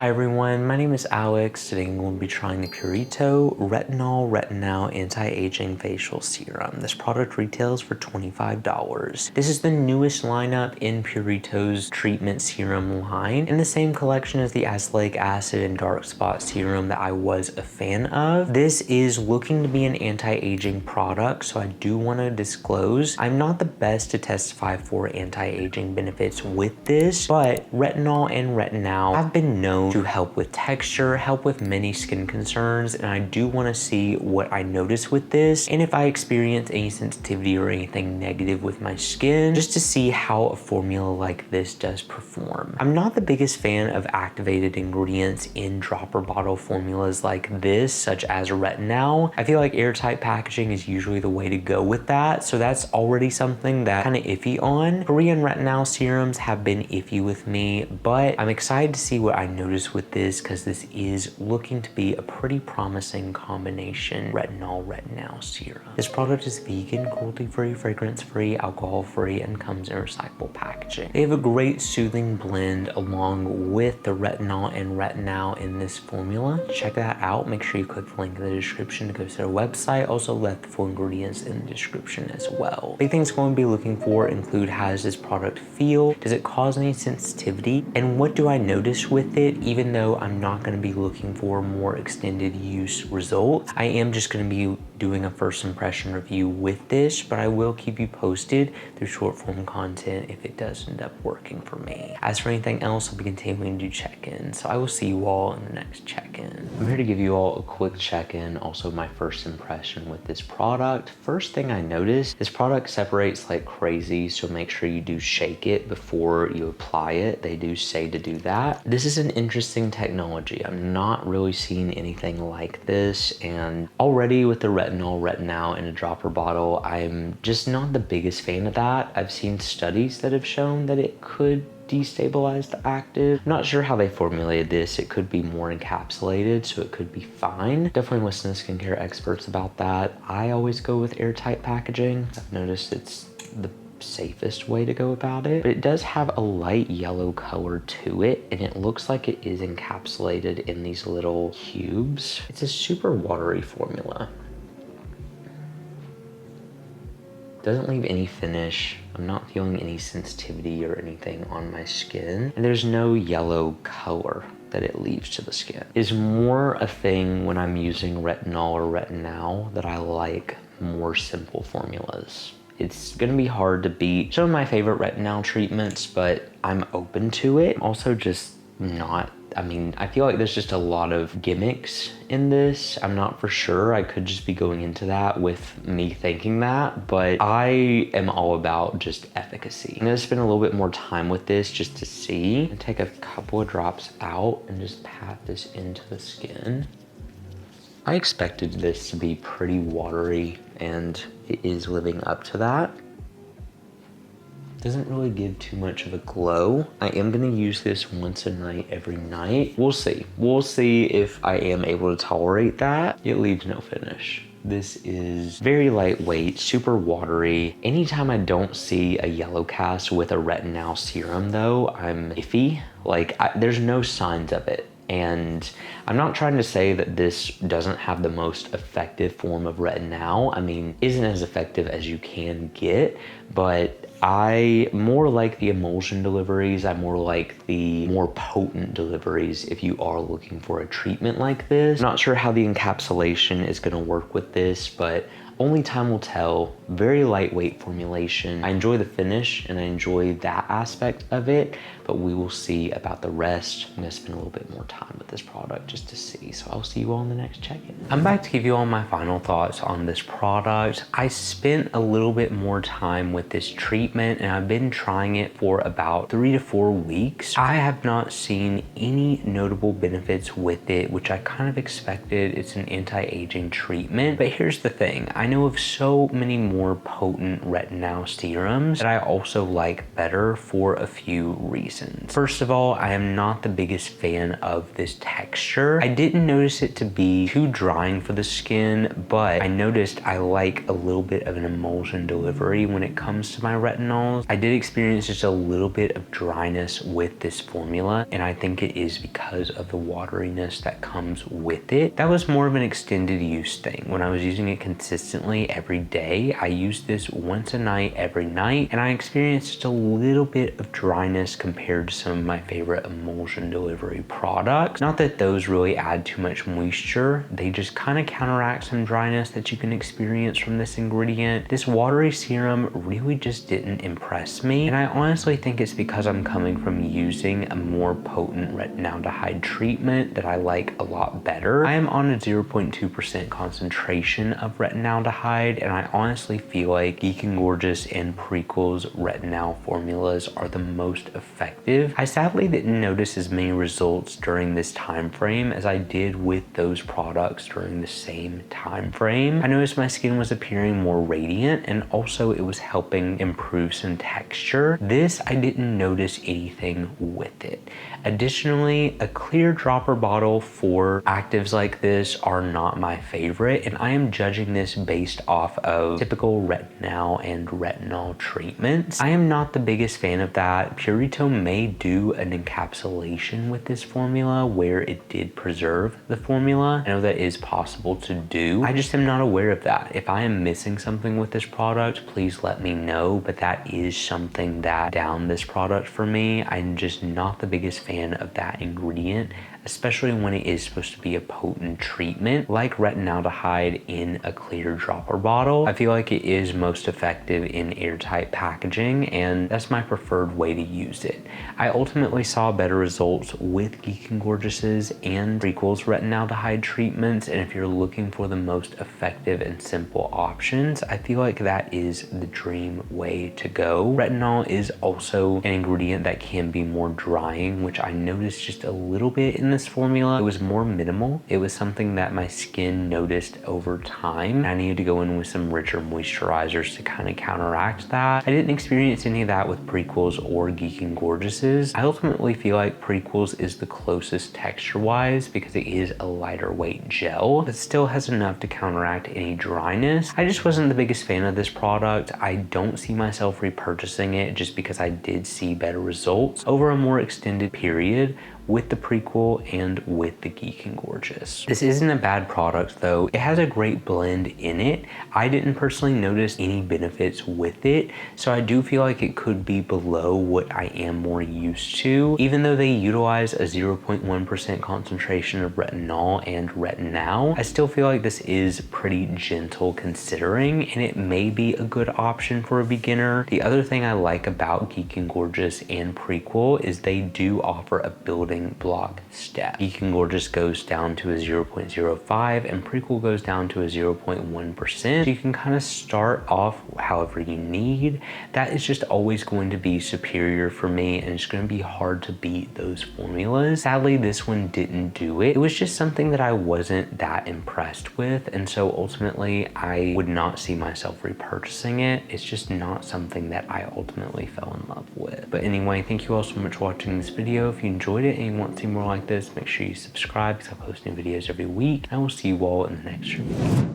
Hi everyone, my name is Alex. Today I'm going to be trying the Purito Retinol Retinal Anti-Aging Facial Serum. This product retails for $25. This is the newest lineup in Purito's treatment serum line, in the same collection as the azelaic acid and dark spot serum that I was a fan of. This is looking to be an anti-aging product, so I do want to disclose I'm not the best to testify for anti-aging benefits with this, but retinol and retinal have been known to help with texture, help with many skin concerns, and I do want to see what I notice with this and if I experience any sensitivity or anything negative with my skin, just to see how a formula like this does perform. I'm not the biggest fan of activated ingredients in dropper bottle formulas like this, such as retinol. I feel like airtight packaging is usually the way to go with that, so that's already something that I'm kind of iffy on. Korean retinol serums have been iffy with me, but I'm excited to see what I notice with this because this is looking to be a pretty promising combination retinol serum. This product is vegan, cruelty-free, fragrance-free, alcohol-free, and comes in recyclable packaging. They have a great soothing blend along with the retinol and retinal in this formula. Check that out. Make sure you click the link in the description to go to their website. Also left the full ingredients in the description as well. Big things going to be looking for include how does this product feel? Does it cause any sensitivity? And what do I notice with it? Even though I'm not going to be looking for more extended use results, I am just going to be doing a first impression review with this, but I will keep you posted through short form content if it does end up working for me. As for anything else, I'll be continuing to do check-ins, so I will see you all in the next check-in. I'm here to give you all a quick check-in, also my first impression with this product. First thing I noticed, this product separates like crazy, so make sure you do shake it before you apply it. They do say to do that. This is an interesting technology. I'm not really seeing anything like this, and already with the retinol in a dropper bottle, I'm just not the biggest fan of that. I've seen studies that have shown that it could destabilize the active. I'm not sure how they formulated this. It could be more encapsulated, so it could be fine. Definitely listen to skincare experts about that. I always go with airtight packaging. I've noticed it's the safest way to go about it, but it does have a light yellow color to it, and it looks like it is encapsulated in these little cubes. It's a super watery formula. Doesn't leave any finish. I'm not feeling any sensitivity or anything on my skin, and there's no yellow color that it leaves to the skin. It's more a thing when I'm using retinol or retinal that I like more simple formulas. It's gonna be hard to beat some of my favorite retinol treatments, but I'm open to it. Also just not, I feel like there's just a lot of gimmicks in this. I'm not for sure. I could just be going into that with me thinking that, but I am all about just efficacy. I'm gonna spend a little bit more time with this just to see, and take a couple of drops out and just pat this into the skin. I expected this to be pretty watery, and it is living up to that. Doesn't really give too much of a glow. I am gonna use this once a night, every night. We'll see. We'll see if I am able to tolerate that. It leaves no finish. This is very lightweight, super watery. Anytime I don't see a yellow cast with a retinol serum though, I'm iffy. Like, there's no signs of it. And I'm not trying to say that this doesn't have the most effective form of retinol. Isn't as effective as you can get, but I more like the emulsion deliveries. I more like the more potent deliveries if you are looking for a treatment like this. I'm not sure how the encapsulation is gonna work with this, but only time will tell. Very lightweight formulation. I enjoy the finish and I enjoy that aspect of it, but we will see about the rest. I'm gonna spend a little bit more time with this product just to see. So I'll see you all in the next check-in. I'm back to give you all my final thoughts on this product. I spent a little bit more time with this treatment and I've been trying it for about 3 to 4 weeks. I have not seen any notable benefits with it, which I kind of expected. It's an anti-aging treatment, but here's the thing. I know of so many more potent Retinal serums that I also like better for a few reasons. First of all, I am not the biggest fan of this texture. I didn't notice it to be too drying for the skin, but I noticed I like a little bit of an emulsion delivery when it comes to my retinols. I did experience just a little bit of dryness with this formula, and I think it is because of the wateriness that comes with it. That was more of an extended use thing. When I was using it consistently every day, I used this once a night every night, and I experienced just a little bit of dryness compared to some of my favorite emulsion delivery products. Not that those really add too much moisture, they just kind of counteract some dryness that you can experience from this ingredient. This watery serum really just didn't impress me, and I honestly think it's because I'm coming from using a more potent retinaldehyde treatment that I like a lot better. I am on a 0.2% concentration of retinaldehyde, and I honestly feel like Geek and Gorgeous and Prequel's retinal formulas are the most effective. I sadly didn't notice as many results during this time frame as I did with those products during the same time frame. I noticed my skin was appearing more radiant, and also it was helping improve some texture. This, I didn't notice anything with it. Additionally, a clear dropper bottle for actives like this are not my favorite, and I am judging this based off of typical retinal and retinol treatments. I am not the biggest fan of that. Purito may do an encapsulation with this formula where it did preserve the formula. I know that is possible to do. I just am not aware of that. If I am missing something with this product, please let me know, but that is something that downed this product for me. I'm just not the biggest fan of that ingredient, especially when it is supposed to be a potent treatment like retinaldehyde in a clear dropper bottle. I feel like it is most effective in airtight packaging, and that's my preferred way to use it. I ultimately saw better results with Geek and Gorgeous's and Prequel's retinaldehyde treatments, and if you're looking for the most effective and simple options, I feel like that is the dream way to go. Retinol is also an ingredient that can be more drying, which I noticed just a little bit in this formula. It was more minimal. It was something that my skin noticed over time. I needed to go in with some richer moisturizers to kind of counteract that. I didn't experience any of that with Prequel's or Geek and Gorgeous's. I ultimately feel like Prequel's is the closest texture-wise because it is a lighter weight gel, but still has enough to counteract any dryness. I just wasn't the biggest fan of this product. I don't see myself repurchasing it just because I did see better results over a more extended period with the Prequel and with the Geek and Gorgeous. This isn't a bad product though. It has a great blend in it. I didn't personally notice any benefits with it, so I do feel like it could be below what I am more used to. Even though they utilize a 0.1% concentration of retinol and retinal, I still feel like this is pretty gentle considering, and it may be a good option for a beginner. The other thing I like about Geek and Gorgeous and Prequel is they do offer a building block step. Geek and Gorgeous goes down to a 0.05 and Prequel goes down to a 0.1%. So you can kind of start off however you need. That is just always going to be superior for me, and it's going to be hard to beat those formulas. Sadly, this one didn't do it. It was just something that I wasn't that impressed with, and so ultimately I would not see myself repurchasing it. It's just not something that I ultimately fell in love with. But anyway, thank you all so much for watching this video. If you enjoyed it and you want to see more like this, make sure you subscribe because I post new videos every week. I will see you all in the next review.